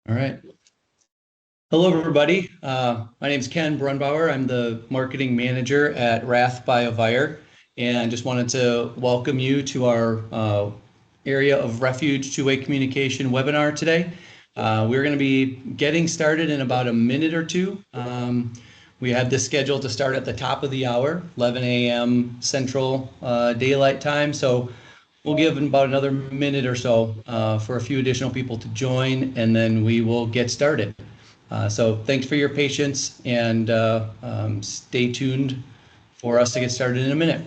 All right. Hello, everybody. My name is Ken Brunbauer. I'm the marketing manager at RATH by AVIRE, and just wanted to welcome you to our area of Refuge two-way communication webinar today. We're going to be getting started in about a minute or two. We have this scheduled to start at the top of the hour, 11 a.m. Central Daylight Time. So we'll give about another minute or so for a few additional people to join, and then we will get started. So thanks for your patience, and stay tuned for us to get started in a minute.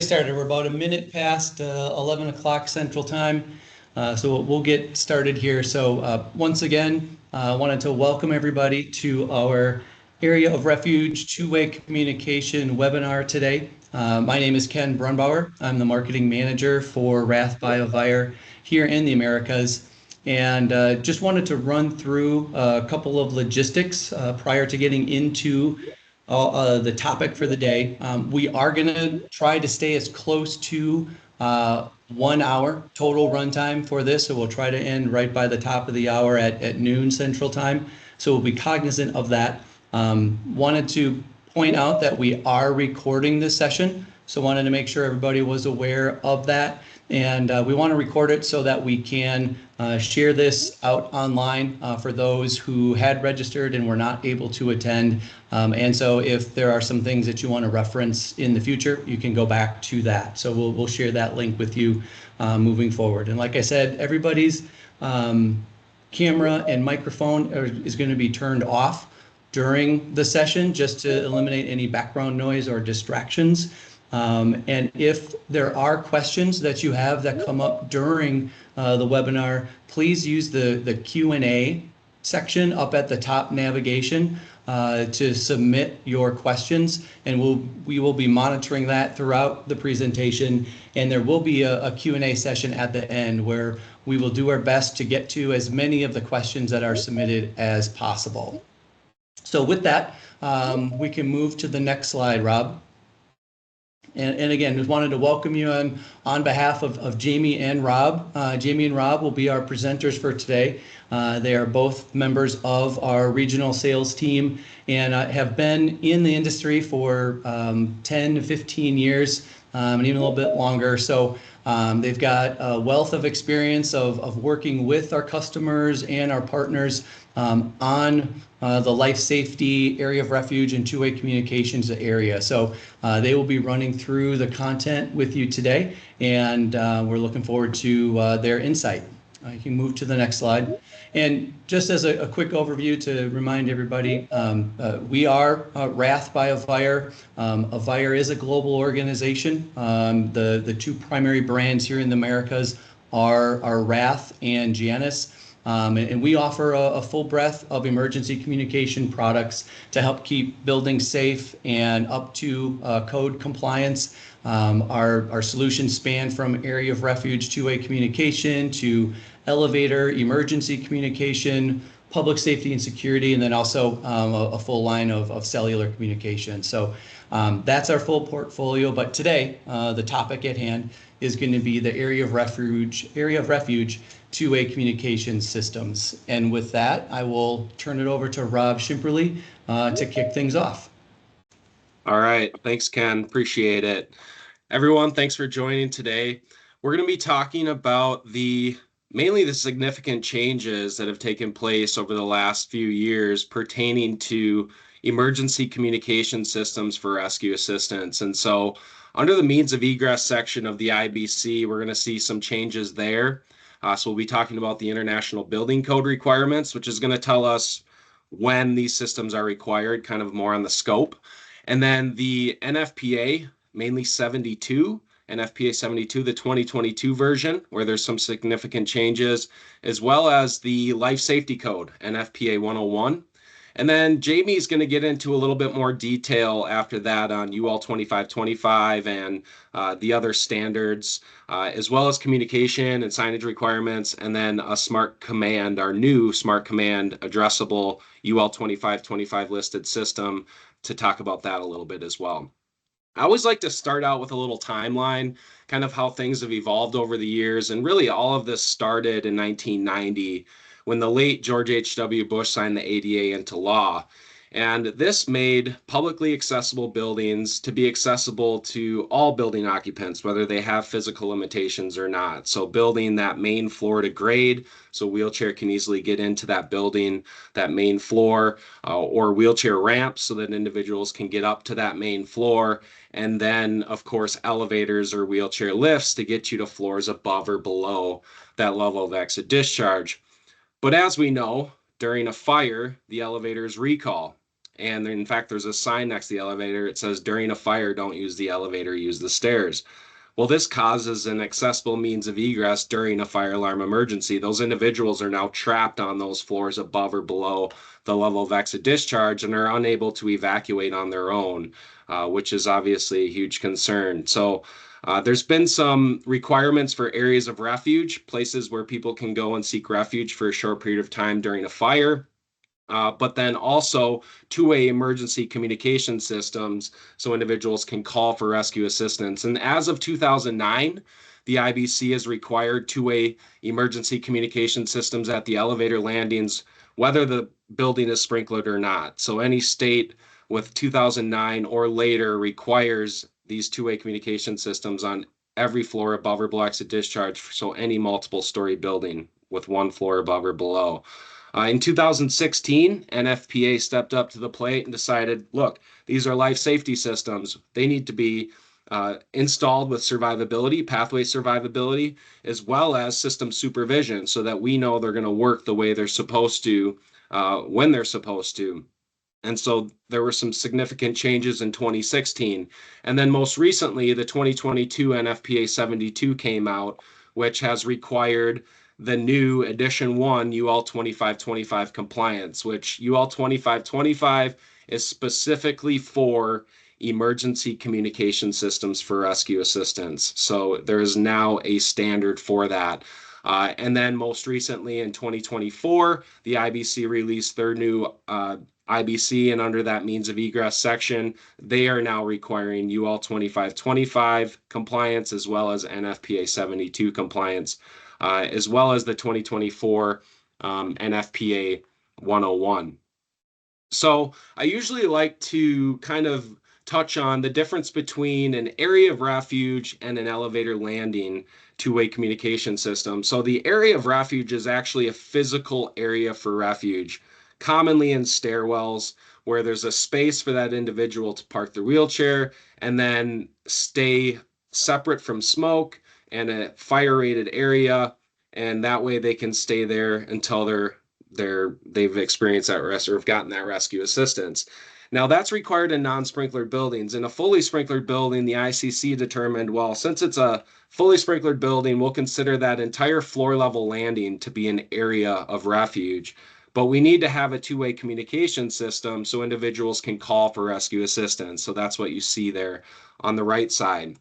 Started. We're about a minute past 11 o'clock Central Time, so we'll get started here. So once again, I wanted to welcome everybody to our Area of Refuge two-way communication webinar today. My name is Ken Brunbauer. I'm the marketing manager for RATH by AVIRE here in the Americas. And just wanted to run through a couple of logistics prior to getting into the topic for the day. We are going to try to stay as close to 1 hour total runtime for this. So we'll try to end right by the top of the hour at noon Central Time. So we'll be cognizant of that. Wanted to point out that we are recording this session. So wanted to make sure everybody was aware of that. And we want to record it so that we can share this out online for those who had registered and were not able to attend. And so if there are some things that you want to reference in the future, you can go back to that. So we'll share that link with you moving forward. And like I said, everybody's camera and microphone is going to be turned off during the session just to eliminate any background noise or distractions. And if there are questions that you have that come up during the webinar, please use the Q&A section up at the top navigation to submit your questions, and we will be monitoring that throughout the presentation. And there will be a Q&A session at the end where we will do our best to get to as many of the questions that are submitted as possible. So with that, we can move to the next slide, Rob. And again, just wanted to welcome you on behalf of Jamie and Rob. Jamie and Rob will be our presenters for today. They are both members of our regional sales team and have been in the industry for 10 to 15 years and even a little bit longer. So they've got a wealth of experience of working with our customers and our partners on the life safety, area of refuge, and two-way communications area. So they will be running through the content with you today, and we're looking forward to their insight. You can move to the next slide. And just as a quick overview to remind everybody, we are RATH by AVIRE. AVIRE is a global organization. The two primary brands here in the Americas are RATH and Janus. And we offer a full breadth of emergency communication products to help keep buildings safe and up to code compliance. Our solutions span from area of refuge two-way communication to elevator emergency communication, public safety and security, and then also a full line of cellular communication. So that's our full portfolio. But today, the topic at hand is going to be the area of refuge two-way communication systems. And with that, I will turn it over to Rob Shimperly to kick things off. All right. Thanks, Ken. Appreciate it. Everyone, thanks for joining today. We're going to be talking about mainly the significant changes that have taken place over the last few years pertaining to emergency communication systems for rescue assistance. And so under the means of egress section of the IBC, we're going to see some changes there. So we'll be talking about the International Building Code requirements, which is going to tell us when these systems are required, kind of more on the scope. And then the NFPA, mainly 72, NFPA 72, the 2022 version, where there's some significant changes, as well as the Life Safety Code, NFPA 101. And then Jamie's going to get into a little bit more detail after that on UL 2525 and the other standards, as well as communication and signage requirements, and then a smart command, our new smart command addressable UL 2525 listed system, to talk about that a little bit as well. I always like to start out with a little timeline, kind of how things have evolved over the years. And really all of this started in 1990 when the late George H.W. Bush signed the ADA into law. And this made publicly accessible buildings to be accessible to all building occupants, whether they have physical limitations or not. So building that main floor to grade, so wheelchair can easily get into that building, that main floor, or wheelchair ramps so that individuals can get up to that main floor. And then, of course, elevators or wheelchair lifts to get you to floors above or below that level of exit discharge. But as we know, during a fire, the elevators recall. And in fact, there's a sign next to the elevator. It says, during a fire, don't use the elevator, use the stairs. Well, this causes an accessible means of egress during a fire alarm emergency. Those individuals are now trapped on those floors above or below the level of exit discharge and are unable to evacuate on their own, which is obviously a huge concern. So there's been some requirements for areas of refuge, places where people can go and seek refuge for a short period of time during a fire. But then also two-way emergency communication systems so individuals can call for rescue assistance. And as of 2009, the IBC has required two-way emergency communication systems at the elevator landings, whether the building is sprinklered or not. So any state with 2009 or later requires these two-way communication systems on every floor above or below exit discharge, so any multiple story building with one floor above or below. In 2016, NFPA stepped up to the plate and decided, look, these are life safety systems. They need to be installed with survivability, pathway survivability, as well as system supervision so that we know they're going to work the way they're supposed to when they're supposed to. And so there were some significant changes in 2016. And then most recently, the 2022 NFPA 72 came out, which has required the new edition 1 UL 2525 compliance, which UL 2525 is specifically for emergency communication systems for rescue assistance. So there is now a standard for that. And then most recently in 2024, the IBC released their new IBC, and under that means of egress section, they are now requiring UL 2525 compliance as well as NFPA 72 compliance. As well as the 2024 NFPA 101. So I usually like to kind of touch on the difference between an area of refuge and an elevator landing two-way communication system. So the area of refuge is actually a physical area for refuge, commonly in stairwells, where there's a space for that individual to park their wheelchair and then stay separate from smoke and a fire rated area, and that way they can stay there until they've experienced that rest or have gotten that rescue assistance. Now that's required in non-sprinklered buildings. In a fully sprinklered building, the ICC determined, well, since it's a fully sprinklered building, we'll consider that entire floor level landing to be an area of refuge. But we need to have a two-way communication system so individuals can call for rescue assistance. So that's what you see there on the right side.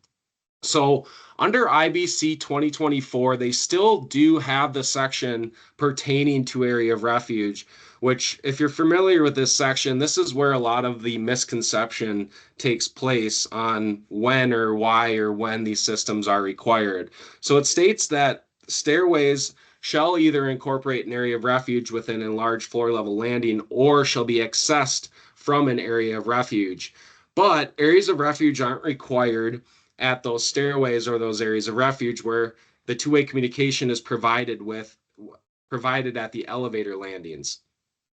So under IBC 2024, they still do have the section pertaining to area of refuge, which if you're familiar with this section, this is where a lot of the misconception takes place on when or why or when these systems are required. So it states that stairways shall either incorporate an area of refuge within a large floor level landing or shall be accessed from an area of refuge. But areas of refuge aren't required at those stairways or those areas of refuge where the two-way communication is provided at the elevator landings.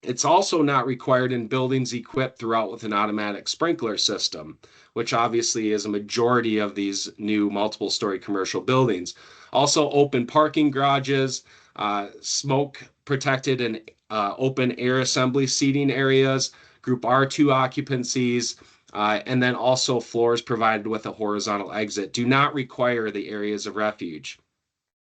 It's also not required in buildings equipped throughout with an automatic sprinkler system, which obviously is a majority of these new multiple story commercial buildings. Also open parking garages, smoke protected and open air assembly seating areas, group R2 occupancies, and then also floors provided with a horizontal exit do not require the areas of refuge.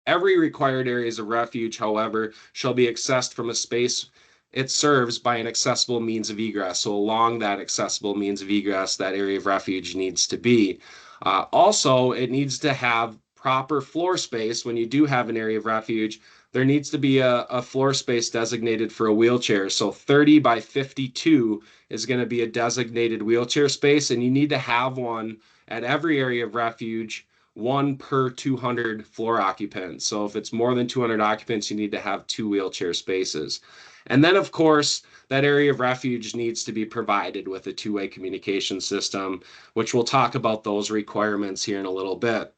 Every required areas of refuge, however, shall be accessed from a space it serves by an accessible means of egress. So along that accessible means of egress, that area of refuge needs to be. Also, it needs to have proper floor space. When you do have an area of refuge, there needs to be a floor space designated for a wheelchair. So 30 by 52 is going to be a designated wheelchair space, and you need to have one at every area of refuge, one per 200 floor occupants. So if it's more than 200 occupants, you need to have 2 wheelchair spaces. And then, of course, that area of refuge needs to be provided with a two-way communication system, which we'll talk about those requirements here in a little bit.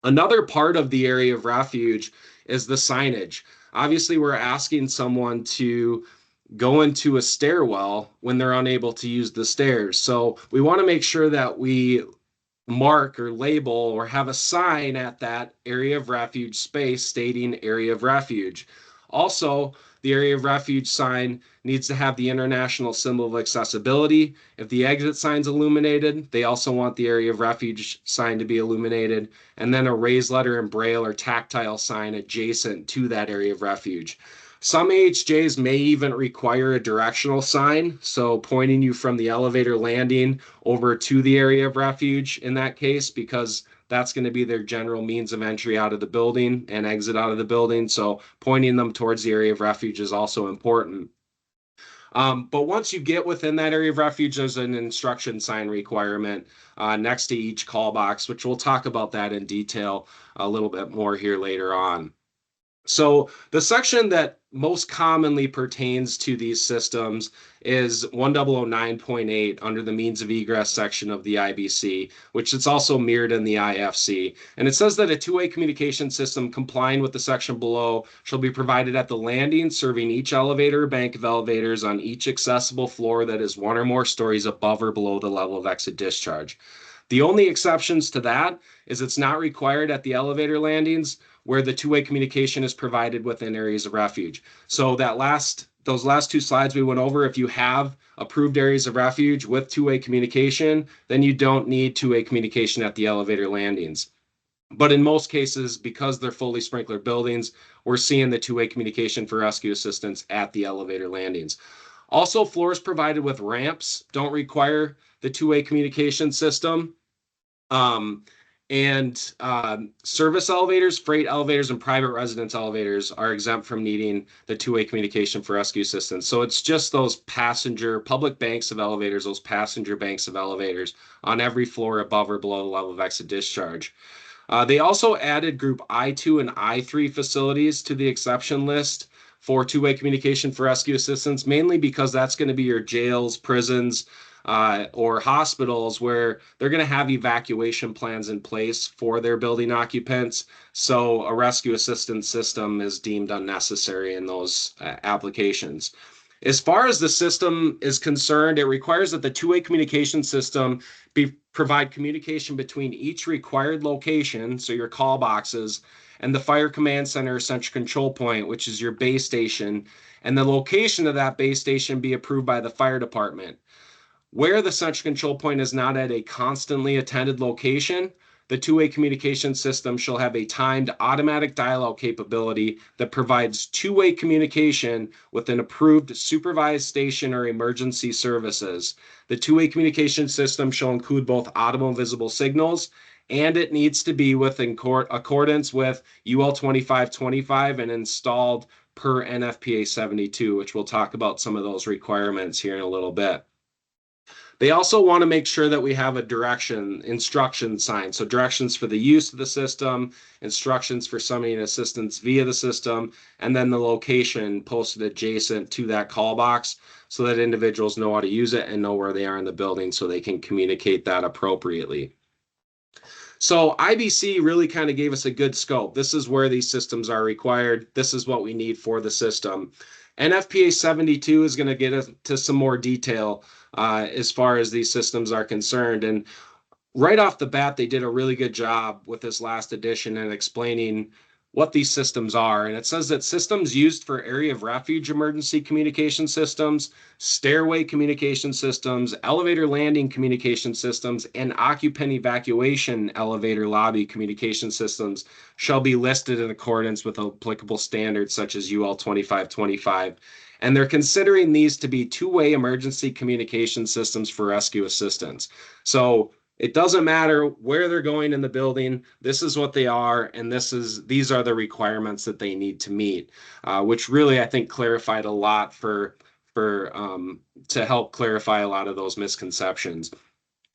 Another part of the area of refuge is the signage. Obviously, we're asking someone to go into a stairwell when they're unable to use the stairs. So we want to make sure that we mark or label or have a sign at that area of refuge space stating area of refuge. Also, the area of refuge sign needs to have the international symbol of accessibility. If the exit sign's illuminated, they also want the area of refuge sign to be illuminated, and then a raised letter in braille or tactile sign adjacent to that area of refuge. Some AHJs may even require a directional sign, so pointing you from the elevator landing over to the area of refuge in that case, because that's going to be their general means of entry out of the building and exit out of the building. So pointing them towards the area of refuge is also important. But once you get within that area of refuge, there's an instruction sign requirement next to each call box, which we'll talk about that in detail a little bit more here later on. So the section that most commonly pertains to these systems is 1009.8 under the means of egress section of the IBC, which is also mirrored in the IFC. And it says that a two-way communication system complying with the section below shall be provided at the landing, serving each elevator or bank of elevators on each accessible floor that is 1 or more stories above or below the level of exit discharge. The only exceptions to that is it's not required at the elevator landings where the two-way communication is provided within areas of refuge. So those last 2 slides we went over, if you have approved areas of refuge with two-way communication, then you don't need two-way communication at the elevator landings. But in most cases, because they're fully sprinkler buildings, we're seeing the two-way communication for rescue assistance at the elevator landings. Also, floors provided with ramps don't require the two-way communication system. Service elevators, freight elevators, and private residence elevators are exempt from needing the two-way communication for rescue assistance. So it's just those public banks of elevators, those passenger banks of elevators on every floor above or below the level of exit discharge. They also added group I2 and I3 facilities to the exception list for two-way communication for rescue assistance, mainly because that's going to be your jails, prisons, or hospitals where they're going to have evacuation plans in place for their building occupants. So a rescue assistance system is deemed unnecessary in those applications. As far as the system is concerned, it requires that the two-way communication system provide communication between each required location, so your call boxes, and the fire command center central control point, which is your base station, and the location of that base station be approved by the fire department. Where the central control point is not at a constantly attended location, the two-way communication system shall have a timed automatic dialogue capability that provides two-way communication with an approved supervised station or emergency services. The two-way communication system shall include both audible and visible signals and it needs to be within accordance with UL 2525 and installed per NFPA 72, which we'll talk about some of those requirements here in a little bit. They also want to make sure that we have a instruction sign. So directions for the use of the system, instructions for summoning assistance via the system, and then the location posted adjacent to that call box so that individuals know how to use it and know where they are in the building so they can communicate that appropriately. So IBC really kind of gave us a good scope. This is where these systems are required. This is what we need for the system. NFPA 72 is going to get us to some more detail as far as these systems are concerned. And right off the bat, they did a really good job with this last edition and explaining what these systems are. And it says that systems used for area of refuge emergency communication systems, stairway communication systems, elevator landing communication systems, and occupant evacuation elevator lobby communication systems shall be listed in accordance with applicable standards such as UL 2525. And they're considering these to be two-way emergency communication systems for rescue assistance. So it doesn't matter where they're going in the building. This is what they are, and these are the requirements that they need to meet, which really I think clarified a lot to help clarify a lot of those misconceptions.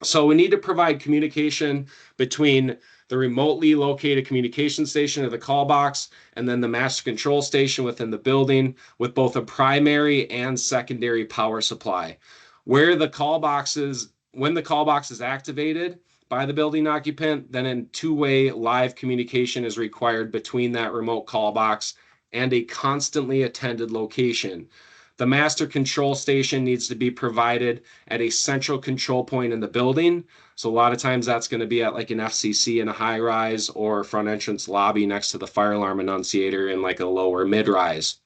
So we need to provide communication between the remotely located communication station or the call box, and then the master control station within the building with both a primary and secondary power supply. When the call box is activated by the building occupant, then a two-way live communication is required between that remote call box and a constantly attended location. The master control station needs to be provided at a central control point in the building. So a lot of times that's going to be at like an FCC in a high rise or front entrance lobby next to the fire alarm annunciator in like a lower mid rise.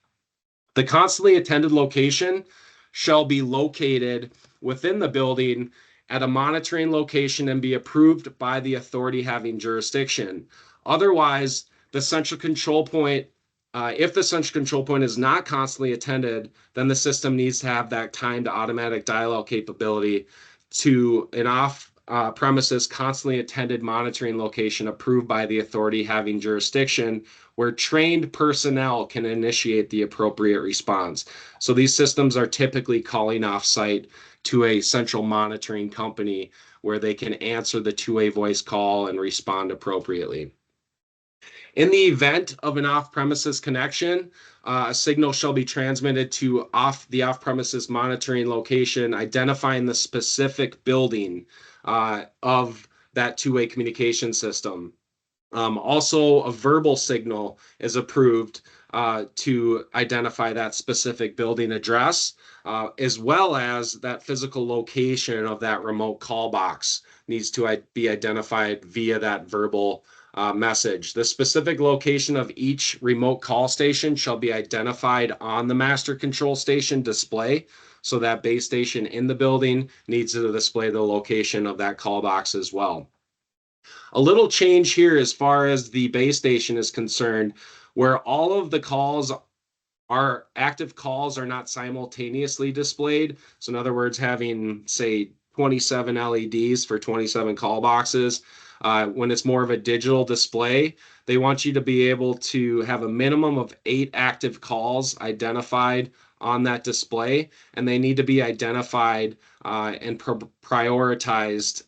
The constantly attended location shall be located within the building at a monitoring location and be approved by the authority having jurisdiction. Otherwise, the central control point, if the central control point is not constantly attended, then the system needs to have that timed automatic dial-out capability to an off-premises constantly attended monitoring location approved by the authority having jurisdiction, where trained personnel can initiate the appropriate response. So these systems are typically calling off-site to a central monitoring company where they can answer the two-way voice call and respond appropriately. In the event of an off-premises connection, a signal shall be transmitted to the off-premises monitoring location, identifying the specific building of that two-way communication system. Also, a verbal signal is approved to identify that specific building address, as well as that physical location of that remote call box needs to be identified via that verbal message. The specific location of each remote call station shall be identified on the master control station display. So that base station in the building needs to display the location of that call box as well. A little change here as far as the base station is concerned, where all of the active calls are not simultaneously displayed. So in other words, having say 27 LEDs for 27 call boxes, when it's more of a digital display, they want you to be able to have a minimum of 8 active calls identified on that display, and they need to be identified and prioritized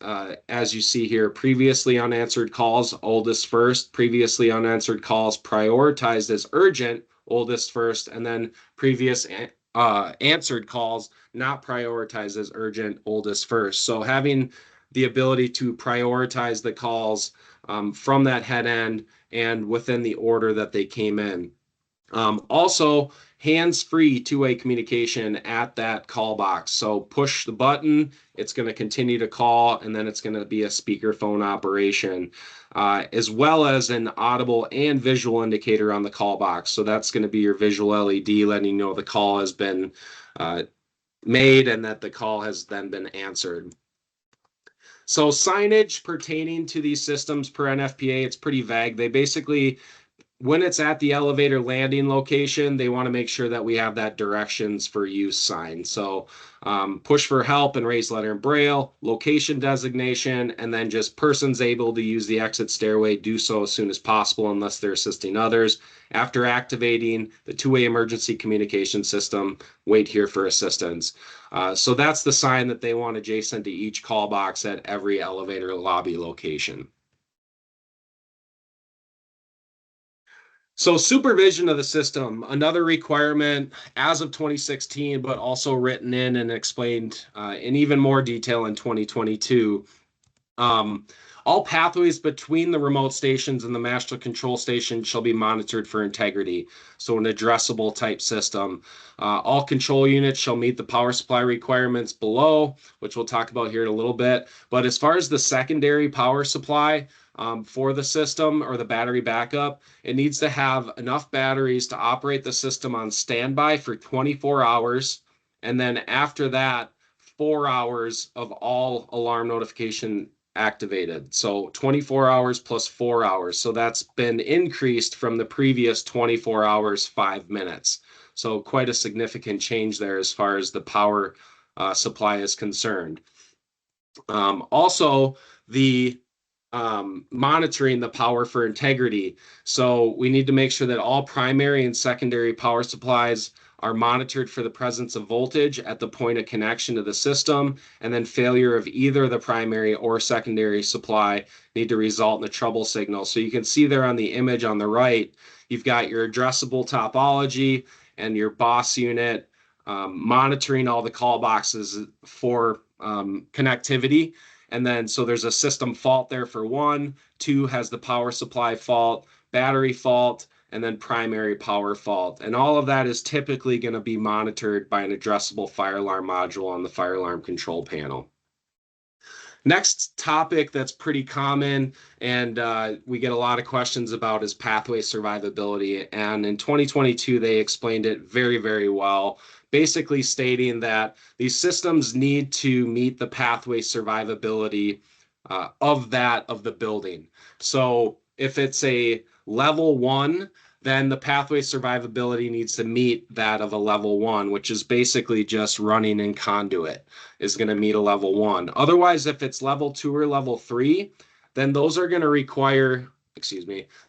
as you see here. Previously unanswered calls, oldest first. Previously unanswered calls prioritized as urgent, oldest first, and then previous answered calls not prioritized as urgent, oldest first. So having the ability to prioritize the calls from that head end and within the order that they came in. Also, hands-free two-way communication at that call box. So push the button, it's going to continue to call, and then it's going to be a speakerphone operation, as well as an audible and visual indicator on the call box. So that's going to be your visual LED letting you know the call has been made and that the call has then been answered. So signage pertaining to these systems per NFPA, it's pretty vague. when it's at the elevator landing location, they want to make sure that we have that directions for use sign. So push for help and raised letter in Braille, location designation, and then just persons able to use the exit stairway, do so as soon as possible unless they're assisting others. After activating the two-way emergency communication system, wait here for assistance. So that's the sign that they want adjacent to each call box at every elevator lobby location. So supervision of the system, another requirement as of 2016, but also written in and explained in even more detail in 2022. All pathways between the remote stations and the master control station shall be monitored for integrity. So an addressable type system. All control units shall meet the power supply requirements below, which we'll talk about here in a little bit. But as far as the secondary power supply, for the system or the battery backup, it needs to have enough batteries to operate the system on standby for 24 hours. And then after that, 4 hours of all alarm notification activated. So 24 hours plus 4 hours. So that's been increased from the previous 24 hours, 5 minutes. So quite a significant change there as far as the power supply is concerned. Also, the monitoring the power for integrity. So we need to make sure that all primary and secondary power supplies are monitored for the presence of voltage at the point of connection to the system, and then failure of either the primary or secondary supply need to result in a trouble signal. So you can see there on the image on the right, you've got your addressable topology and your BOSS unit monitoring all the call boxes for connectivity. And then, so there's a system fault there for 1, 2 has the power supply fault, battery fault, and then primary power fault. And all of that is typically going to be monitored by an addressable fire alarm module on the fire alarm control panel. Next topic that's pretty common and we get a lot of questions about is pathway survivability. And in 2022, they explained it very, very well, basically stating that these systems need to meet the pathway survivability of the building. So if it's a level 1, then the pathway survivability needs to meet that of a level 1, which is basically just running in conduit is going to meet a level 1. Otherwise, if it's level 2 or level 3, then those are going to require,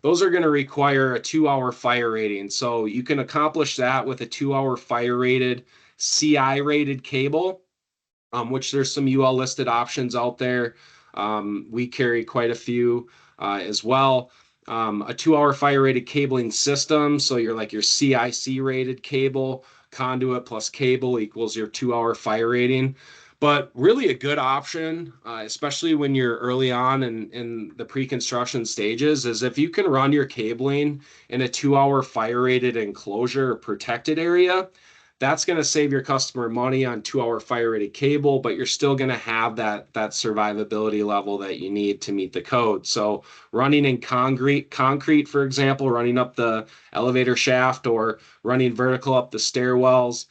those are going to require a 2-hour fire rating. So you can accomplish that with a 2-hour fire rated, CI rated cable, which there's some UL listed options out there. We carry quite a few as well. A 2-hour fire rated cabling system. So you're like your CIC rated cable, conduit plus cable equals your 2-hour fire rating. But really a good option, especially when you're early on in the pre-construction stages, is if you can run your cabling in a 2-hour fire rated enclosure or protected area. That's going to save your customer money on 2-hour fire rated cable, but you're still going to have that survivability level that you need to meet the code. So running in concrete, for example, running up the elevator shaft or running vertical up the stairwells,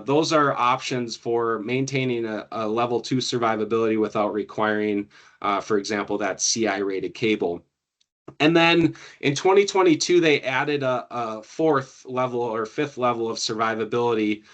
those are options for maintaining a level 2 survivability without requiring, for example, that CI rated cable. And then in 2022, they added a 4th level or 5th level of survivability,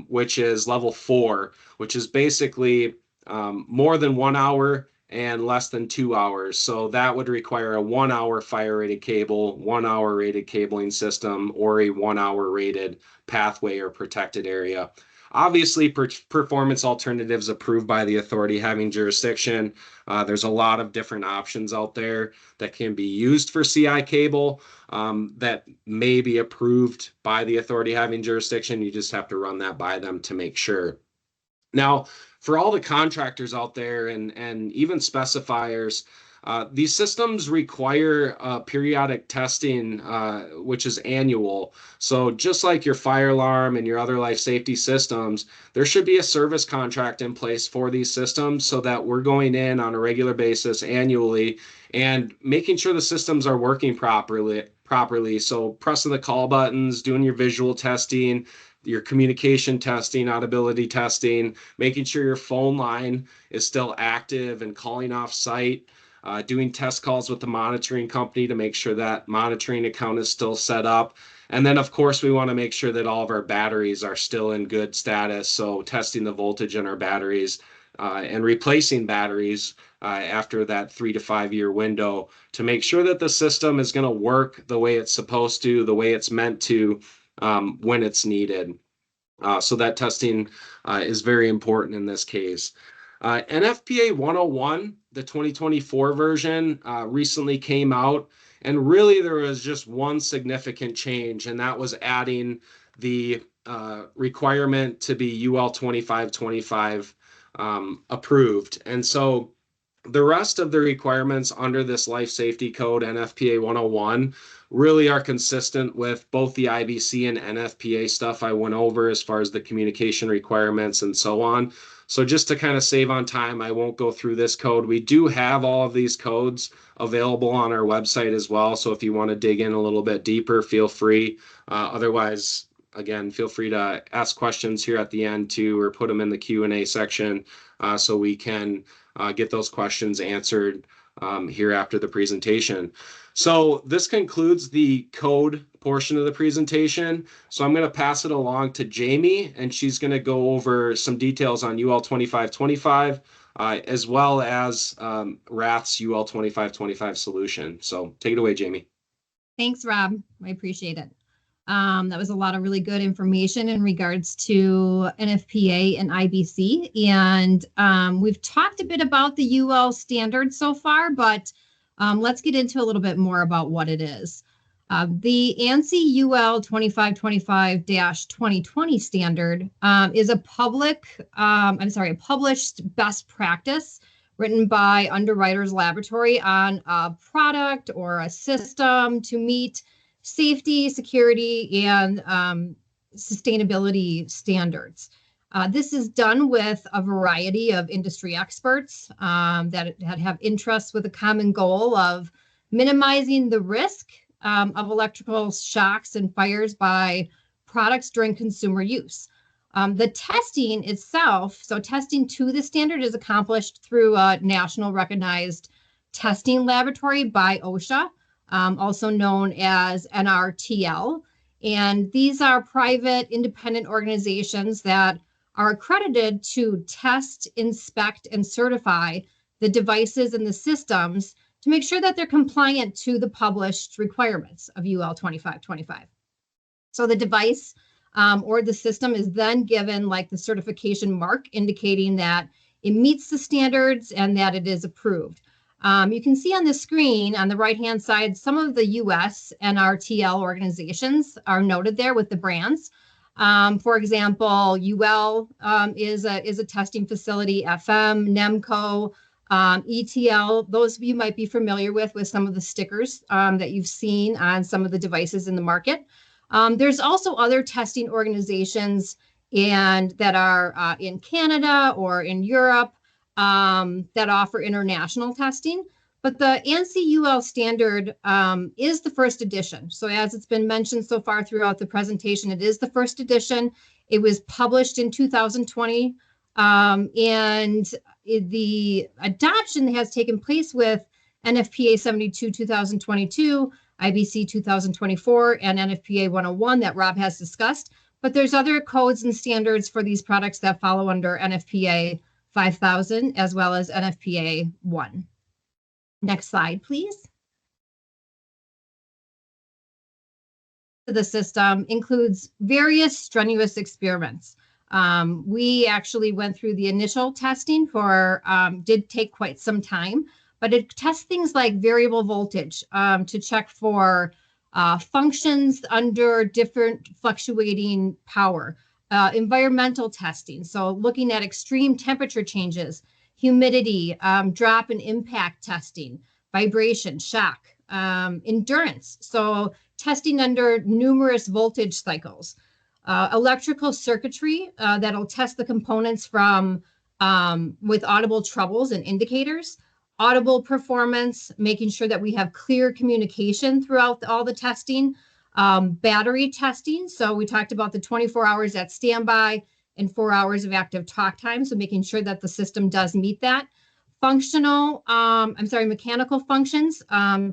which is level 4, which is basically more than 1 hour and less than 2 hours. So that would require a 1-hour fire rated cable, 1-hour rated cabling system, or a 1-hour rated pathway or protected area. Obviously, performance alternatives approved by the authority having jurisdiction. There's a lot of different options out there that can be used for CI cable that may be approved by the authority having jurisdiction. You just have to run that by them to make sure. Now, for all the contractors out there and even specifiers, these systems require periodic testing, which is annual. So just like your fire alarm and your other life safety systems, there should be a service contract in place for these systems so that we're going in on a regular basis annually and making sure the systems are working properly. So pressing the call buttons, doing your visual testing, your communication testing, audibility testing, making sure your phone line is still active and calling off site. doing test calls with the monitoring company to make sure that monitoring account is still set up. And then, of course, we want to make sure that all of our batteries are still in good status. So testing the voltage in our batteries and replacing batteries after that 3 to 5 year window to make sure that the system is going to work the way it's supposed to, the way it's meant to, when it's needed. So that testing is very important in this case. NFPA 101, the 2024 version, recently came out, and really there was just one significant change, and that was adding the requirement to be UL 2525 approved. And so the rest of the requirements under this life safety code, NFPA 101, really are consistent with both the IBC and NFPA stuff I went over as far as the communication requirements and so on. So just to kind of save on time, I won't go through this code. We do have all of these codes available on our website as well. So if you want to dig in a little bit deeper, feel free. Otherwise, again, feel free to ask questions here at the end too, or put them in the Q&A section so we can get those questions answered here after the presentation. So this concludes the code portion of the presentation. So I'm going to pass it along to Jamie, and she's going to go over some details on UL 2525 as well as RATH's UL 2525 solution. So take it away, Jamie. Thanks, Rob. I appreciate it. That was a lot of really good information in regards to NFPA and IBC. And we've talked a bit about the UL standard so far, but let's get into a little bit more about what it is. The ANSI UL 2525-2020 standard is a published best practice written by Underwriters Laboratory on a product or a system to meet safety, security, and sustainability standards. This is done with a variety of industry experts that have interests with a common goal of minimizing the risk of electrical shocks and fires by products during consumer use. The testing itself, so testing to the standard is accomplished through a national recognized testing laboratory by OSHA, also known as NRTL. And these are private independent organizations that are accredited to test, inspect, and certify the devices and the systems to make sure that they're compliant to the published requirements of UL 2525. So the device or the system is then given like the certification mark indicating that it meets the standards and that it is approved. You can see on the screen on the right-hand side, some of the US NRTL organizations are noted there with the brands. For example, UL is a testing facility, FM, NEMCO, ETL. Those of you might be familiar with some of the stickers that you've seen on some of the devices in the market. There's also other testing organizations that are in Canada or in Europe that offer international testing. But the ANSI UL standard is the first edition. So as it's been mentioned so far throughout the presentation, it is the first edition. It was published in 2020, and the adoption has taken place with NFPA 72 2022, IBC 2024, and NFPA 101 that Rob has discussed. But there's other codes and standards for these products that follow under NFPA 5000 as well as NFPA 1. Next slide, please. The system includes various strenuous experiments. We actually went through the initial testing did take quite some time, but it tests things like variable voltage to check for functions under different fluctuating power, environmental testing. So looking at extreme temperature changes, humidity, drop and impact testing, vibration, shock, endurance. So testing under numerous voltage cycles, electrical circuitry that'll test the components from with audible troubles and indicators, audible performance, making sure that we have clear communication throughout all the testing, battery testing. So we talked about the 24 hours at standby and 4 hours of active talk time. So making sure that the system does meet that. Mechanical functions,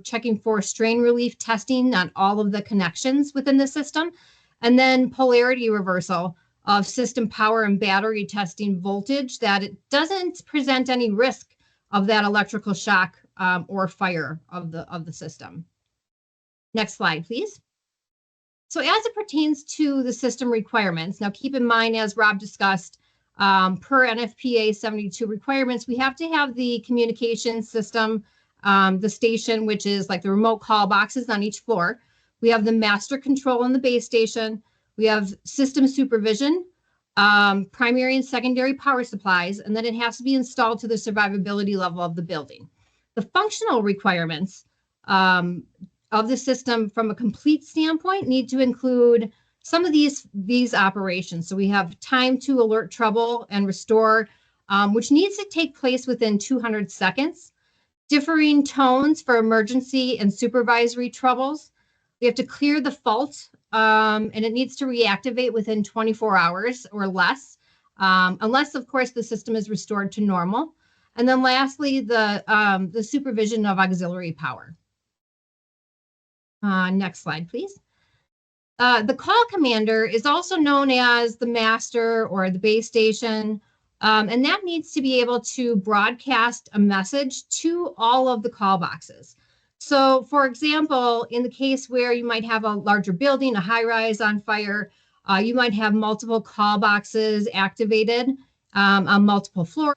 checking for strain relief testing on all of the connections within the system, and then polarity reversal of system power and battery testing voltage that it doesn't present any risk of that electrical shock or fire of the system. Next slide, please. So as it pertains to the system requirements, now keep in mind, as Rob discussed, per NFPA 72 requirements, we have to have the communication system, the station, which is like the remote call boxes on each floor. We have the master control in the base station. We have system supervision, primary and secondary power supplies, and then it has to be installed to the survivability level of the building. The functional requirements of the system from a complete standpoint need to include some of these operations. So we have time to alert trouble and restore, which needs to take place within 200 seconds. Differing tones for emergency and supervisory troubles. We have to clear the fault, and it needs to reactivate within 24 hours or less, unless, of course, the system is restored to normal. And then lastly, the supervision of auxiliary power. Next slide, please. The call commander is also known as the master or the base station, and that needs to be able to broadcast a message to all of the call boxes. So, for example, in the case where you might have a larger building, a high-rise on fire, you might have multiple call boxes activated on multiple floors,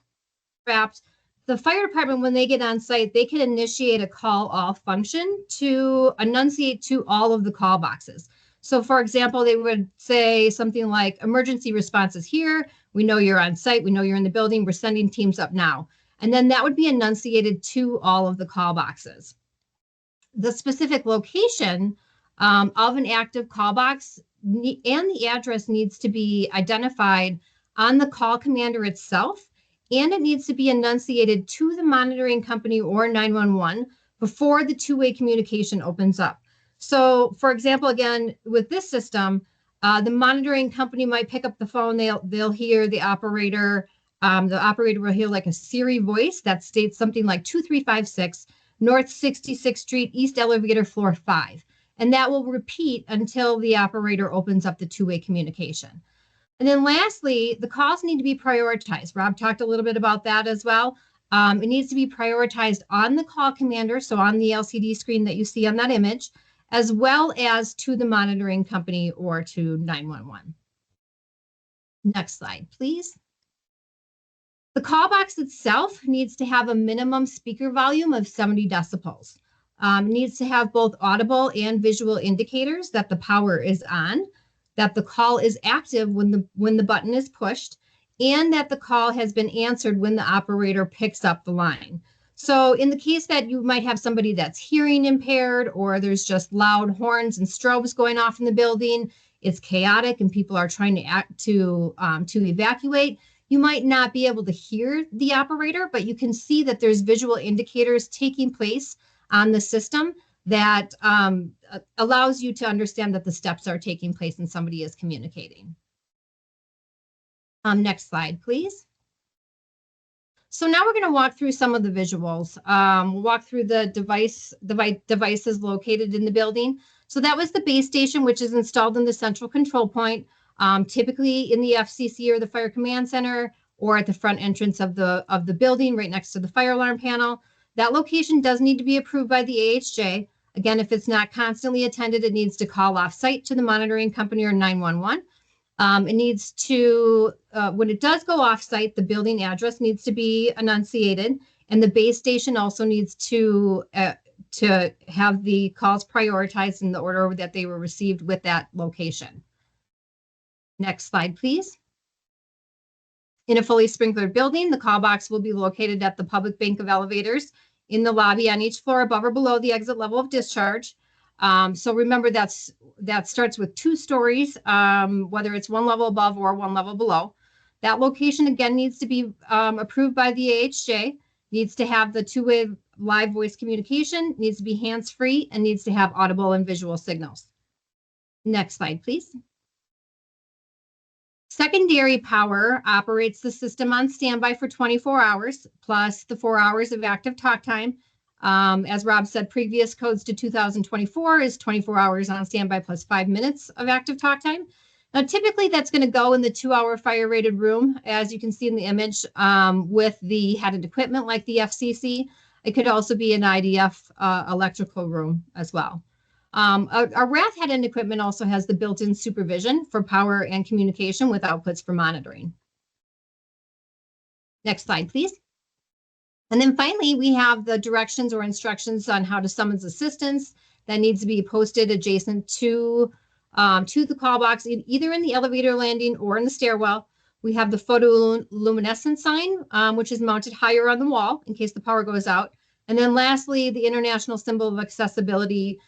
perhaps. The fire department, when they get on site, they can initiate a call-all function to enunciate to all of the call boxes. So, for example, they would say something like, emergency response is here. We know you're on site. We know you're in the building. We're sending teams up now. And then that would be enunciated to all of the call boxes. The specific location of an active call box and the address needs to be identified on the call commander itself, and it needs to be enunciated to the monitoring company or 911 before the two-way communication opens up. So, for example, again, with this system, the monitoring company might pick up the phone. They'll hear the operator. The operator will hear like a Siri voice that states something like 2356 North 66th Street, East Elevator, floor 5. And that will repeat until the operator opens up the two-way communication. And then lastly, the calls need to be prioritized. Rob talked a little bit about that as well. It needs to be prioritized on the call commander, so on the LCD screen that you see on that image, as well as to the monitoring company or to 911. Next slide, please. The call box itself needs to have a minimum speaker volume of 70 decibels. It needs to have both audible and visual indicators that the power is on, that the call is active when the button is pushed, and that the call has been answered when the operator picks up the line. So in the case that you might have somebody that's hearing impaired, or there's just loud horns and strobes going off in the building, it's chaotic and people are trying to evacuate, you might not be able to hear the operator, but you can see that there's visual indicators taking place on the system that allows you to understand that the steps are taking place and somebody is communicating. Next slide, please. So now we're going to walk through some of the visuals. We'll walk through the devices located in the building. So that was the base station, which is installed in the central control point, typically in the FCC or the Fire Command Center, or at the front entrance of the building, right next to the fire alarm panel. That location does need to be approved by the AHJ. Again, if it's not constantly attended, it needs to call off-site to the monitoring company or 911. It needs to, when it does go off-site, the building address needs to be enunciated, and the base station also needs to have the calls prioritized in the order that they were received with that location. Next slide, please. In a fully sprinklered building, the call box will be located at the public bank of elevators in the lobby on each floor above or below the exit level of discharge. So remember that starts with 2 stories, whether it's 1 level above or 1 level below. That location again needs to be approved by the AHJ, needs to have the two-way live voice communication, needs to be hands-free, and needs to have audible and visual signals. Next slide, please. Secondary power operates the system on standby for 24 hours, plus the 4 hours of active talk time. As Rob said, previous codes to 2024 is 24 hours on standby plus 5 minutes of active talk time. Now, typically that's going to go in the 2-hour fire rated room, as you can see in the image, with the headed equipment like the FCC. It could also be an IDF electrical room as well. Our RATH head-end equipment also has the built-in supervision for power and communication with outputs for monitoring. Next slide, please. And then finally, we have the directions or instructions on how to summons assistance that needs to be posted adjacent to the call box, either in the elevator landing or in the stairwell. We have the photoluminescent sign, which is mounted higher on the wall in case the power goes out. And then lastly, the international symbol of accessibility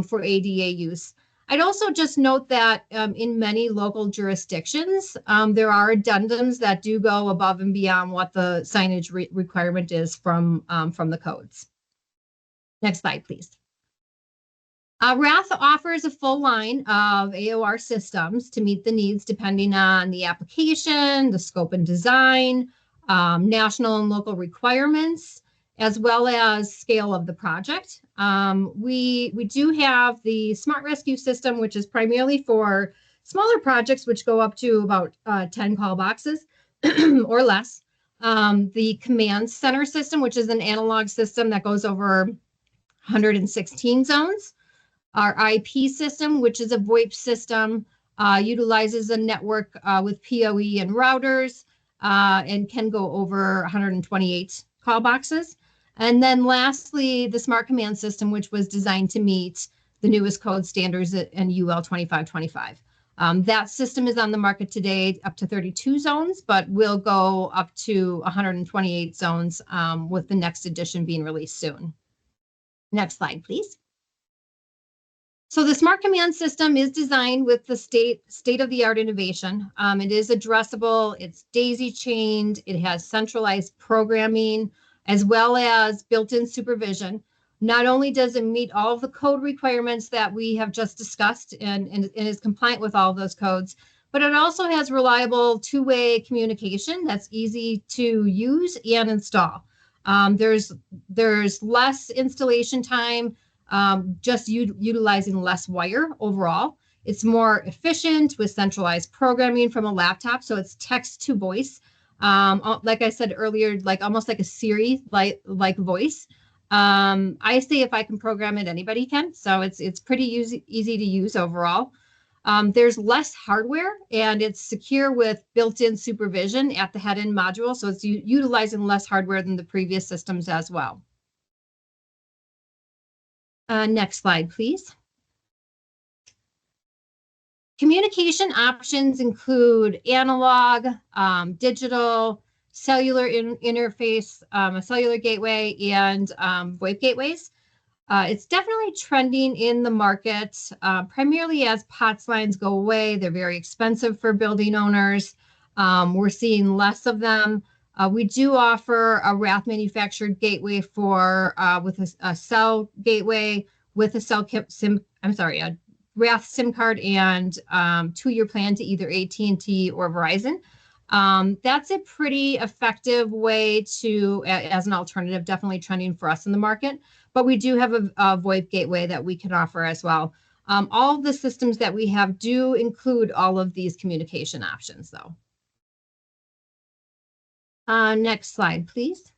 for ADA use. I'd also just note that in many local jurisdictions, there are addendums that do go above and beyond what the signage requirement is from the codes. Next slide, please. RATH offers a full line of AOR systems to meet the needs depending on the application, the scope and design, national and local requirements, as well as scale of the project. We do have the Smart Rescue system, which is primarily for smaller projects, which go up to about 10 call boxes or less. The Command Center system, which is an analog system that goes over 116 zones. Our IP system, which is a VoIP system, utilizes a network with PoE and routers and can go over 128 call boxes. And then lastly, the Smart Command system, which was designed to meet the newest code standards in UL 2525. That system is on the market today up to 32 zones, but will go up to 128 zones with the next edition being released soon. Next slide, please. So the Smart Command system is designed with the state-of-the-art innovation. It is addressable, it's daisy-chained, it has centralized programming, as well as built-in supervision. Not only does it meet all of the code requirements that we have just discussed and is compliant with all of those codes, but it also has reliable two-way communication that's easy to use and install. There's less installation time, just utilizing less wire overall. It's more efficient with centralized programming from a laptop, so it's text to voice. Like I said earlier, like almost like a Siri like voice. I say if I can program it, anybody can. So it's pretty easy to use overall. There's less hardware and it's secure with built-in supervision at the head-end module. So it's utilizing less hardware than the previous systems as well. Next slide, please. Communication options include analog, digital, cellular interface, a cellular gateway, and VoIP gateways. It's definitely trending in the market, primarily as POTS lines go away. They're very expensive for building owners. We're seeing less of them. We do offer a RATH manufactured gateway with a cell gateway with a RATH SIM card and 2-year plan to either AT&T or Verizon. That's a pretty effective way to, as an alternative, definitely trending for us in the market. But we do have a VoIP gateway that we can offer as well. All of the systems that we have do include all of these communication options, though. Next slide, please.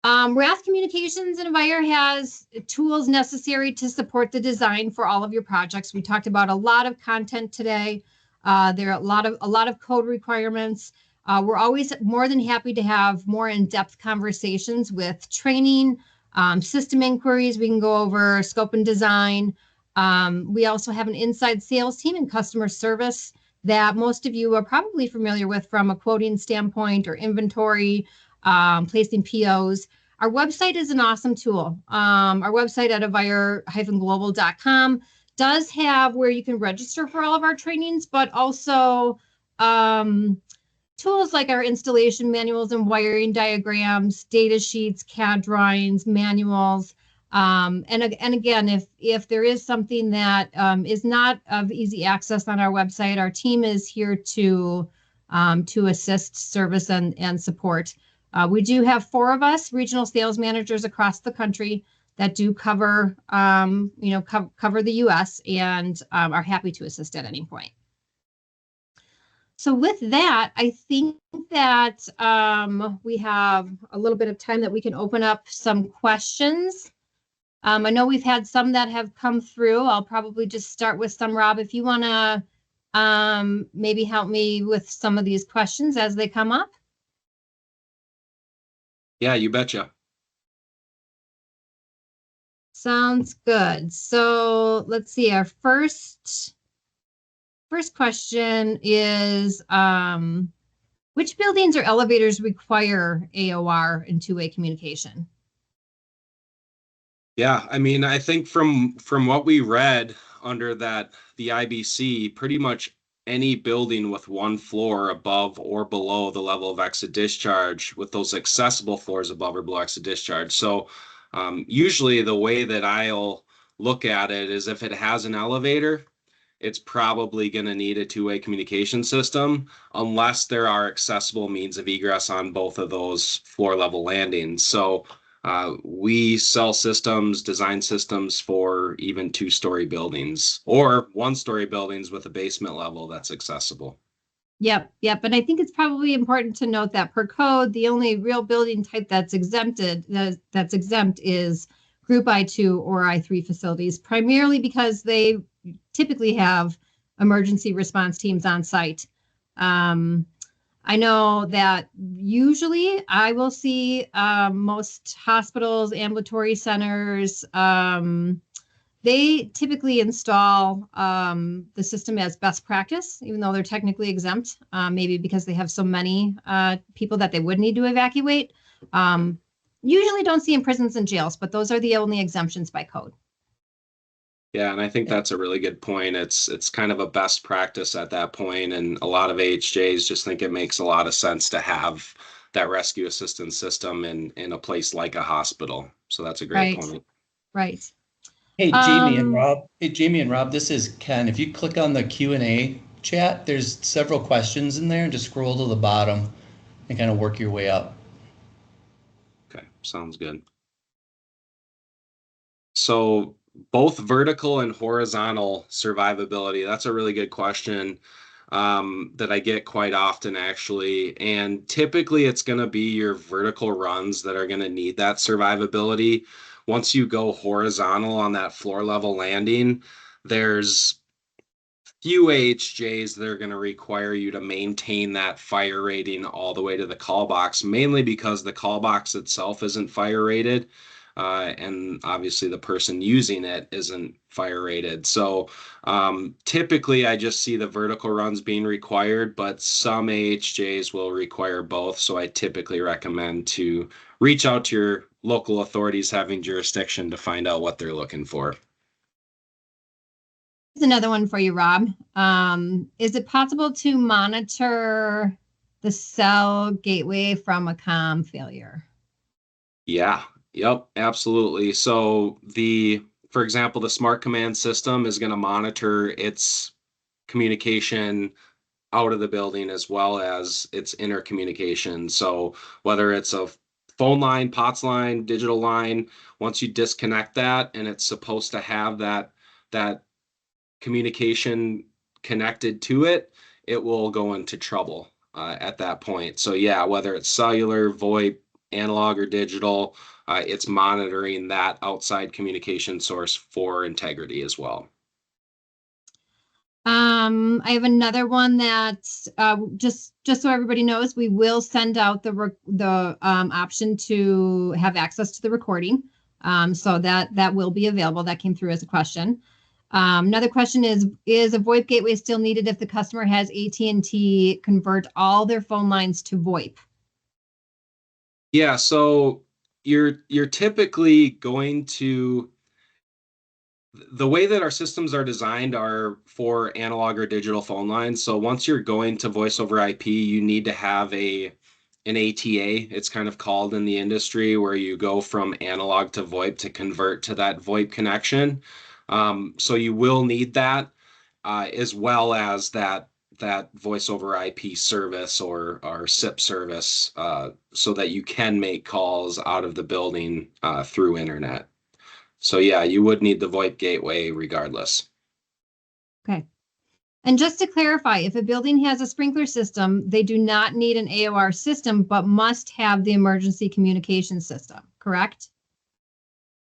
RATH Communications and AVIRE has tools necessary to support the design for all of your projects. We talked about a lot of content today. There are a lot of code requirements. We're always more than happy to have more in-depth conversations with training, system inquiries. We can go over scope and design. We also have an inside sales team and customer service that most of you are probably familiar with from a quoting standpoint or inventory, placing POs. Our website is an awesome tool. Our website at avire-global.com does have where you can register for all of our trainings, but also tools like our installation manuals and wiring diagrams, data sheets, CAD drawings, manuals. And again, if there is something that is not of easy access on our website, our team is here to assist, service, and support. We do have 4 of us, regional sales managers across the country, that do cover the U.S. and are happy to assist at any point. So with that, I think that we have a little bit of time that we can open up some questions. I know we've had some that have come through. I'll probably just start with some. Rob, if you want to maybe help me with some of these questions as they come up. Yeah, you betcha. Sounds good. So let's see. Our first question is, which buildings or elevators require AOR and two-way communication? Yeah, I mean, I think from what we read under the IBC, pretty much any building with 1 floor above or below the level of exit discharge, with those accessible floors above or below exit discharge. So usually the way that I'll look at it is if it has an elevator, it's probably going to need a two-way communication system unless there are accessible means of egress on both of those floor level landings. So we sell systems, design systems for even 2-story buildings or 1-story buildings with a basement level that's accessible. Yep. And I think it's probably important to note that per code, the only real building type that's exempt is Group I2 or I3 facilities, primarily because they typically have emergency response teams on site. I know that usually I will see most hospitals, ambulatory centers, they typically install the system as best practice, even though they're technically exempt, maybe because they have so many people that they would need to evacuate. Usually don't see in prisons and jails, but those are the only exemptions by code. Yeah, and I think that's a really good point. It's kind of a best practice at that point, and a lot of AHJs just think it makes a lot of sense to have that rescue assistance system in a place like a hospital. So that's a great point. Right. Hey, Jamie and Rob, this is Ken. If you click on the Q&A chat, there's several questions in there, and just scroll to the bottom and kind of work your way up. Okay, sounds good. So both vertical and horizontal survivability, that's a really good question that I get quite often, actually. And typically it's going to be your vertical runs that are going to need that survivability. Once you go horizontal on that floor level landing, there's few AHJs that are going to require you to maintain that fire rating all the way to the call box, mainly because the call box itself isn't fire rated. And obviously the person using it isn't fire rated. So typically I just see the vertical runs being required, but some AHJs will require both. So I typically recommend to reach out to your local authorities having jurisdiction to find out what they're looking for. Here's another one for you, Rob. Is it possible to monitor the cell gateway from a comm failure? Yeah. Yep, absolutely. So for example, the smart command system is going to monitor its communication out of the building as well as its intercommunication. So whether it's a phone line, POTS line, digital line, once you disconnect that and it's supposed to have that communication connected to it, it will go into trouble at that point. So yeah, whether it's cellular, VoIP, analog or digital, it's monitoring that outside communication source for integrity as well. I have another one that just so everybody knows, we will send out the option to have access to the recording. So that will be available. That came through as a question. Another question is a VoIP gateway still needed if the customer has AT&T convert all their phone lines to VoIP? Yeah, so you're typically going to, the way that our systems are designed are for analog or digital phone lines. So once you're going to voice over IP, you need to have a an ATA, it's kind of called in the industry, where you go from analog to VoIP to convert to that VoIP connection. So you will need that, as well as that voice over IP service or SIP service, so that you can make calls out of the building through internet. So yeah, you would need the VoIP gateway regardless. Okay. And just to clarify, if a building has a sprinkler system, they do not need an AOR system, but must have the emergency communication system, correct?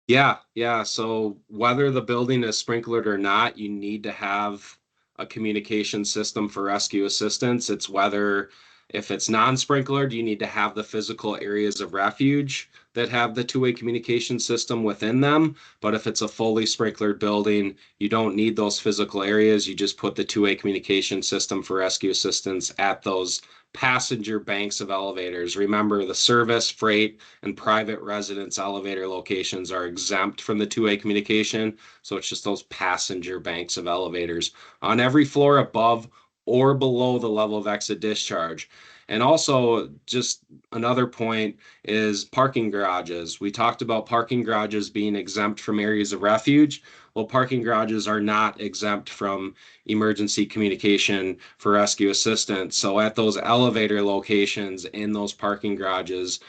Yeah. So whether the building is sprinklered or not, you need to have a communication system for rescue assistance. It's whether, if it's non-sprinklered, you need to have the physical areas of refuge that have the two-way communication system within them. But if it's a fully sprinklered building, you don't need those physical areas. You just put the two-way communication system for rescue assistance at those passenger banks of elevators. Remember, the service, freight, and private residence elevator locations are exempt from the two-way communication. So it's just those passenger banks of elevators on every floor above or below the level of exit discharge. And also, just another point is parking garages. We talked about parking garages being exempt from areas of refuge. Well, parking garages are not exempt from emergency communication for rescue assistance. So at those elevator locations in those parking garages,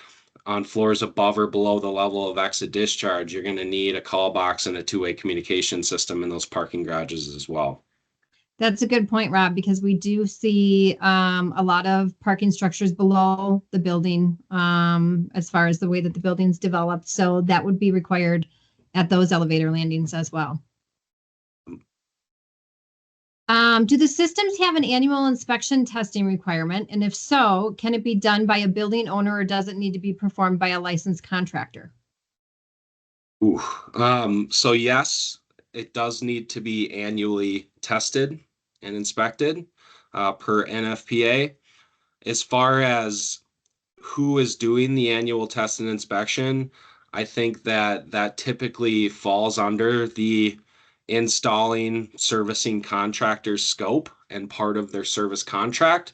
on floors above or below the level of exit discharge, you're going to need a call box and a two-way communication system in those parking garages as well. That's a good point, Rob, because we do see a lot of parking structures below the building as far as the way that the building's developed. So that would be required at those elevator landings as well. Do the systems have an annual inspection testing requirement? And if so, can it be done by a building owner or does it need to be performed by a licensed contractor? So yes, it does need to be annually tested and inspected per NFPA. As far as who is doing the annual test and inspection, I think that typically falls under the installing servicing contractor's scope and part of their service contract.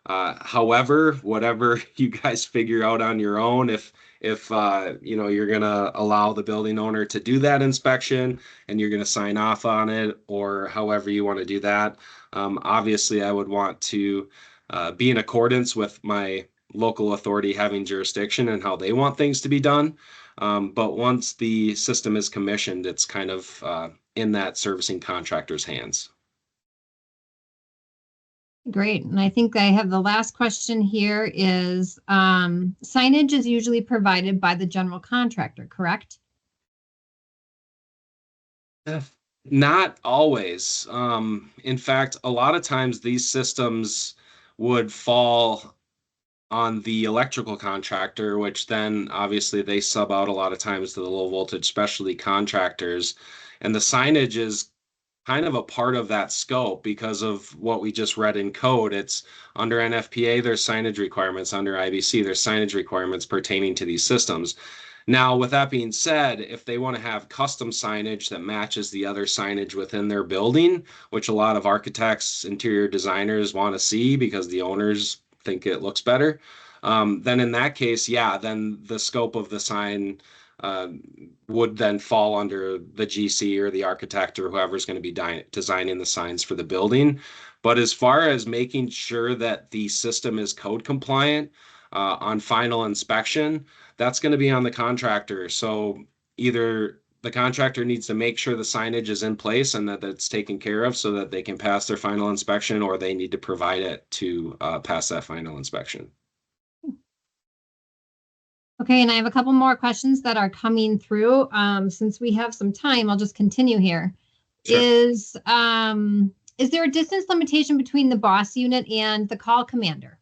However, whatever you guys figure out on your own, if you're going to allow the building owner to do that inspection and you're going to sign off on it, or however you want to do that, obviously I would want to be in accordance with my local authority having jurisdiction and how they want things to be done. But once the system is commissioned, it's kind of in that servicing contractor's hands. Great. And I think I have the last question here is signage is usually provided by the general contractor, correct? Not always. In fact, a lot of times these systems would fall on the electrical contractor, which then obviously they sub out a lot of times to the low voltage specialty contractors. And the signage is kind of a part of that scope because of what we just read in code. It's under NFPA, there's signage requirements. Under IBC, there's signage requirements pertaining to these systems. Now, with that being said, if they want to have custom signage that matches the other signage within their building, which a lot of architects, interior designers want to see because the owners think it looks better, then in that case, yeah, then the scope of the sign would then fall under the GC or the architect or whoever's going to be designing the signs for the building. But as far as making sure that the system is code compliant on final inspection, that's going to be on the contractor. So either the contractor needs to make sure the signage is in place and that it's taken care of so that they can pass their final inspection, or they need to provide it to pass that final inspection. Okay, and I have a couple more questions that are coming through. Since we have some time, I'll just continue here. Sure. Is there a distance limitation between the boss unit and the call commander?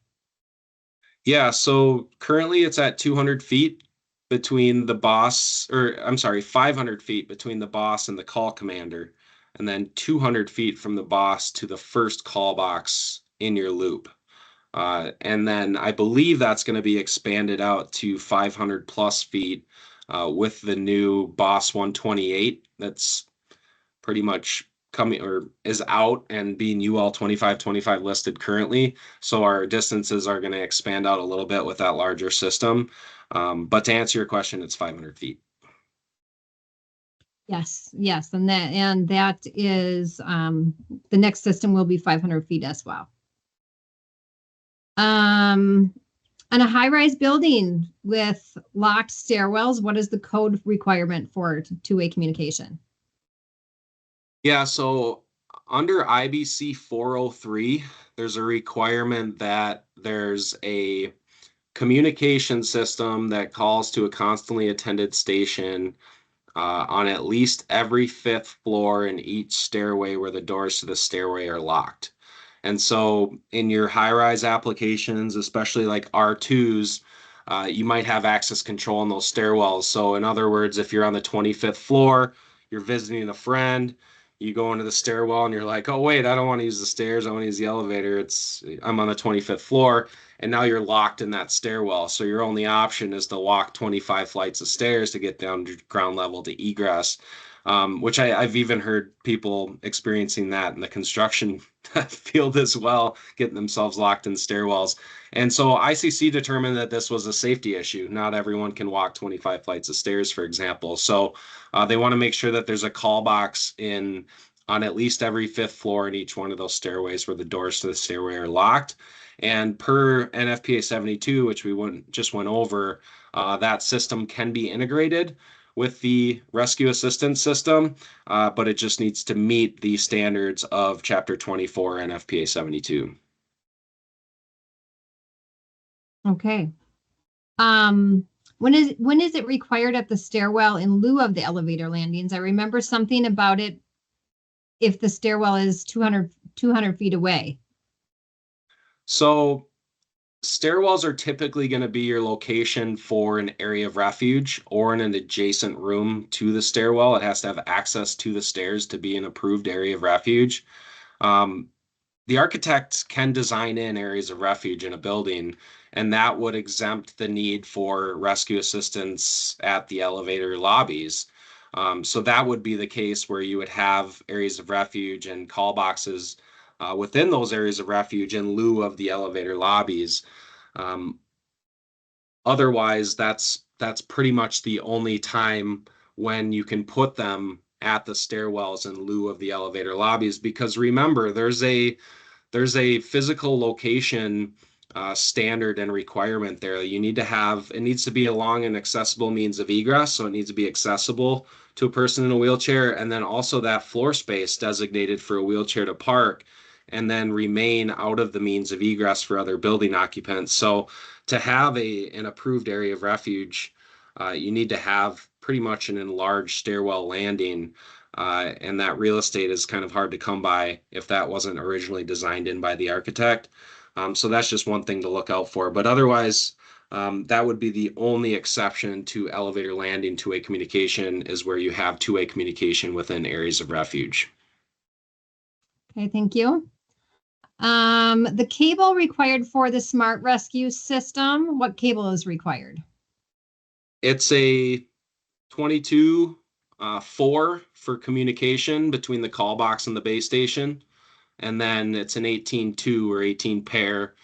Yeah, so currently it's at 200 feet between the boss, or I'm sorry, 500 feet between the boss and the call commander, and then 200 feet from the boss to the first call box in your loop. And then I believe that's going to be expanded out to 500 plus feet with the new Boss 128 that's pretty much coming or is out and being UL 2525 listed currently. So our distances are going to expand out a little bit with that larger system. But to answer your question, it's 500 feet. Yes, yes, and that is the next system will be 500 feet as well. On a high-rise building with locked stairwells, what is the code requirement for two-way communication? Yeah, so under IBC 403, there's a requirement that there's a communication system that calls to a constantly attended station on at least every 5th floor in each stairway where the doors to the stairway are locked. And so in your high-rise applications, especially like R2s, you might have access control on those stairwells. So in other words, if you're on the 25th floor, you're visiting a friend, you go into the stairwell and you're like, oh, wait, I don't want to use the stairs. I want to use the elevator. I'm on the 25th floor. And now you're locked in that stairwell. So your only option is to walk 25 flights of stairs to get down to ground level to egress, which I've even heard people experiencing that in the construction field as well, getting themselves locked in stairwells. And so ICC determined that this was a safety issue. Not everyone can walk 25 flights of stairs, for example. So they want to make sure that there's a call box on at least every 5th floor in each one of those stairways where the doors to the stairway are locked. And per NFPA 72, which we just went over, that system can be integrated with the rescue assistance system, but it just needs to meet the standards of Chapter 24 NFPA 72. Okay. When is it required at the stairwell in lieu of the elevator landings? I remember something about it if the stairwell is 200 feet away. So stairwells are typically going to be your location for an area of refuge or in an adjacent room to the stairwell. It has to have access to the stairs to be an approved area of refuge. The architect can design in areas of refuge in a building, and that would exempt the need for rescue assistance at the elevator lobbies. So that would be the case where you would have areas of refuge and call boxes within those areas of refuge in lieu of the elevator lobbies. Otherwise, that's pretty much the only time when you can put them at the stairwells in lieu of the elevator lobbies, because remember, there's a physical location standard and requirement there. You need to have, it needs to be along an accessible means of egress, so it needs to be accessible to a person in a wheelchair, and then also that floor space designated for a wheelchair to park, and then remain out of the means of egress for other building occupants. So to have an approved area of refuge, you need to have pretty much an enlarged stairwell landing, and that real estate is kind of hard to come by if that wasn't originally designed in by the architect. So that's just one thing to look out for. But otherwise, that would be the only exception to elevator landing two-way communication, is where you have two-way communication within areas of refuge. Okay, thank you. The cable required for the smart rescue system, what cable is required? It's a 22 4 for communication between the call box and the base station. And then it's an 18-2 or 18 pair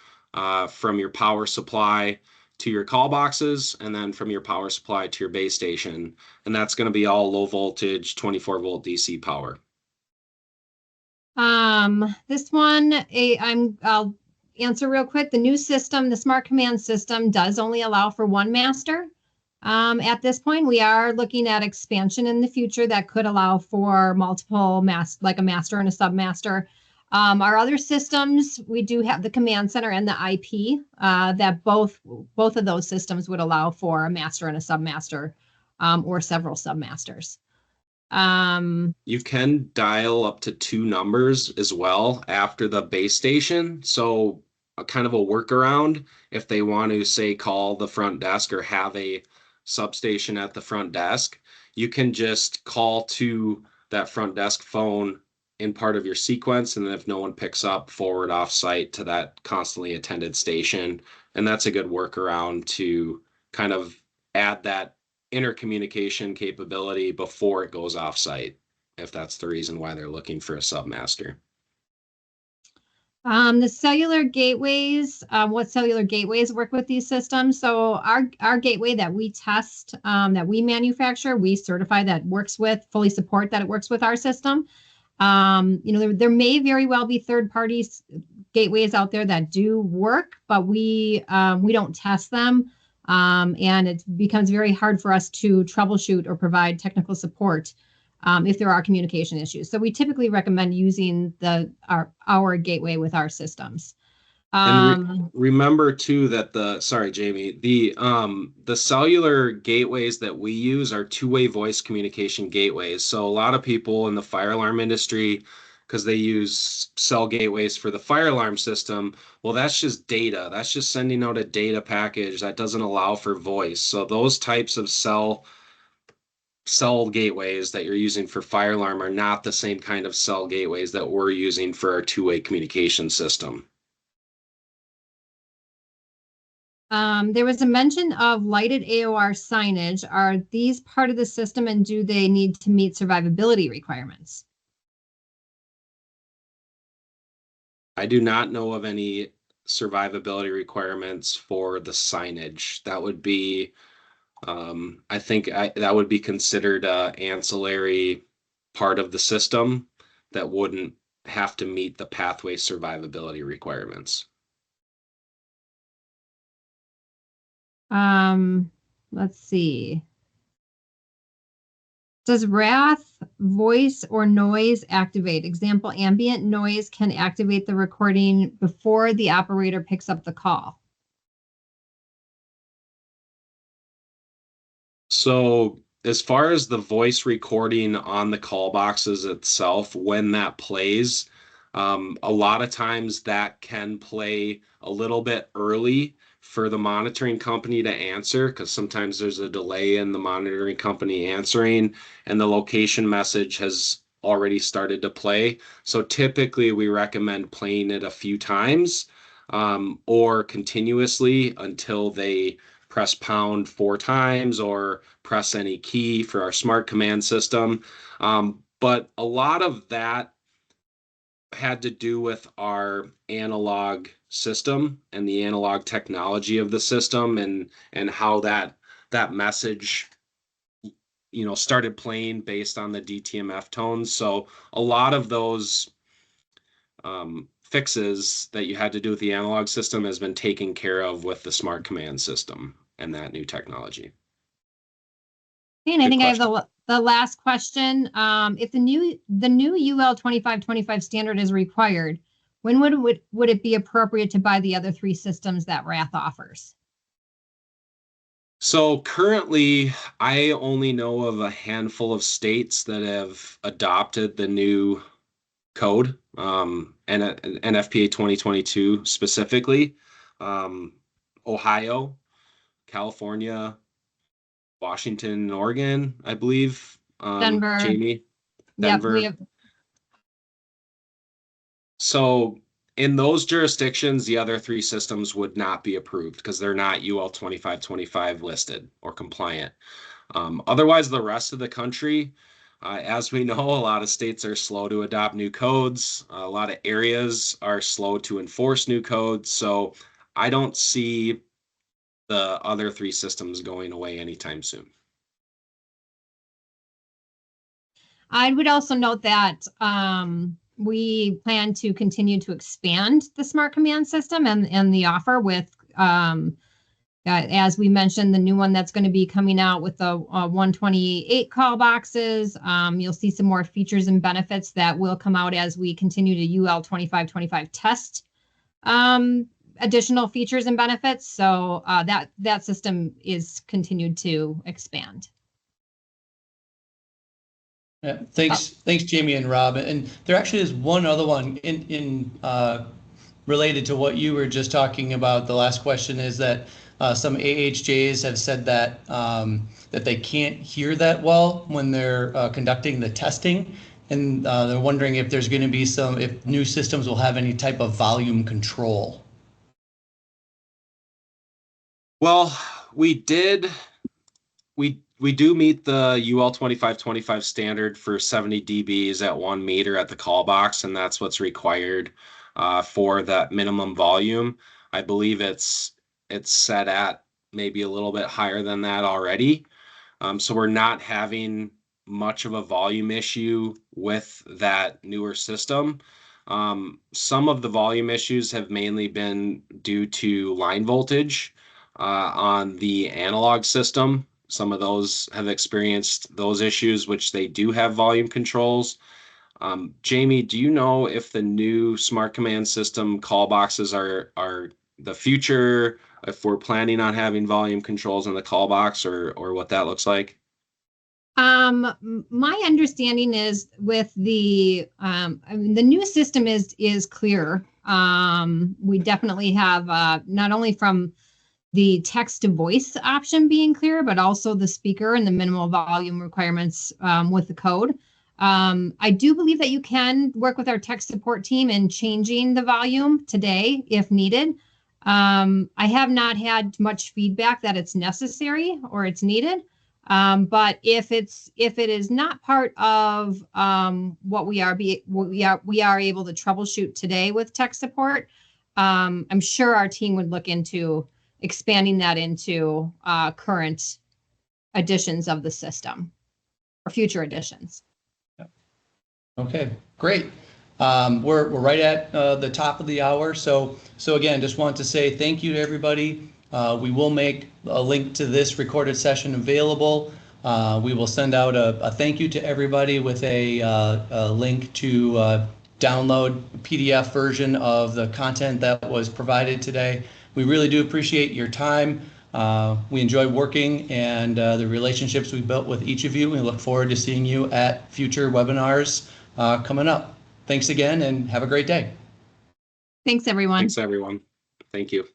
from your power supply to your call boxes, and then from your power supply to your base station. And that's going to be all low voltage, 24 volt DC power. This one, I'll answer real quick. The new system, the smart command system, does only allow for one master. At this point, we are looking at expansion in the future that could allow for multiple like a master and a submaster. Our other systems, we do have the command center and the IP, that both of those systems would allow for a master and a submaster, or several submasters. You can dial up to 2 numbers as well after the base station. So a kind of a workaround, if they want to say call the front desk or have a substation at the front desk, you can just call to that front desk phone in part of your sequence, and then if no one picks up, forward off site to that constantly attended station. And that's a good workaround to kind of add that intercommunication capability before it goes off site. if that's the reason why they're looking for a submaster. The cellular gateways, what cellular gateways work with these systems? So our gateway that we test, that we manufacture, we certify that works with, fully support that it works with our system. There may very well be third parties gateways out there that do work, but we don't test them. And it becomes very hard for us to troubleshoot or provide technical support if there are communication issues. So we typically recommend using our gateway with our systems. And remember too that sorry, Jamie, the cellular gateways that we use are two-way voice communication gateways. So a lot of people in the fire alarm industry, because they use cell gateways for the fire alarm system, well, that's just data. That's just sending out a data package that doesn't allow for voice. So those types of cell gateways that you're using for fire alarm are not the same kind of cell gateways that we're using for our two-way communication system. There was a mention of lighted AOR signage. Are these part of the system, and do they need to meet survivability requirements? I do not know of any survivability requirements for the signage. That would be, I think that would be considered an ancillary part of the system that wouldn't have to meet the pathway survivability requirements. Let's see. Does RATH voice or noise activate? Example, ambient noise can activate the recording before the operator picks up the call. So as far as the voice recording on the call boxes itself, when that plays, a lot of times that can play a little bit early for the monitoring company to answer, because sometimes there's a delay in the monitoring company answering and the location message has already started to play. So typically we recommend playing it a few times or continuously until they press pound 4 times or press any key for our smart command system. But a lot of that had to do with our analog system and the analog technology of the system and how that message started playing based on the DTMF tones. So a lot of those fixes that you had to do with the analog system has been taken care of with the smart command system and that new technology. And I think I have the last question. If the new UL 2525 standard is required, when would it be appropriate to buy the other 3 systems that RATH offers? So currently, I only know of a handful of states that have adopted the new code, and NFPA 2022 specifically. Ohio, California, Washington, Oregon, I believe. Denver. Jamie, Denver. Yep, So in those jurisdictions, the other 3 systems would not be approved because they're not UL 2525 listed or compliant. Otherwise, the rest of the country, as we know, a lot of states are slow to adopt new codes. A lot of areas are slow to enforce new codes. So I don't see the other 3 systems going away anytime soon. I would also note that we plan to continue to expand the smart command system and the offer with, as we mentioned, the new one that's going to be coming out with the 128 call boxes. You'll see some more features and benefits that will come out as we continue to UL 2525 test additional features and benefits. So that system is continued to expand. Yeah, thanks, Jamie and Rob. And there actually is one other one in related to what you were just talking about. The last question is that some AHJs have said that that they can't hear that well when they're conducting the testing, and they're wondering if there's going to be if new systems will have any type of volume control. Well, we we do meet the UL 2525 standard for 70 dBs at 1 meter at the call box, and that's what's required for that minimum volume. I believe it's set at maybe a little bit higher than that already. So we're not having much of a volume issue with that newer system. Some of the volume issues have mainly been due to line voltage on the analog system. Some of those have experienced those issues, which they do have volume controls. Jamie, do you know if the new Smart Command system call boxes are the future, if we're planning on having volume controls in the call box, or what that looks like? My understanding is with the the new system is clear. We definitely have not only from the text to voice option being clear, but also the speaker and the minimal volume requirements with the code. I do believe that you can work with our tech support team in changing the volume today if needed. I have not had much feedback that it's necessary or it's needed. But if it is not part of what we are able to troubleshoot today with tech support, I'm sure our team would look into expanding that into current editions of the system or future editions. Okay, great. We're right at the top of the hour. So again, just want to say thank you to everybody. We will make a link to this recorded session available. We will send out a thank you to everybody with a link to download PDF version of the content that was provided today. We really do appreciate your time. We enjoy working and the relationships we built with each of you. We look forward to seeing you at future webinars coming up. Thanks again and have a great day. Thanks, everyone. Thanks, everyone. Thank you.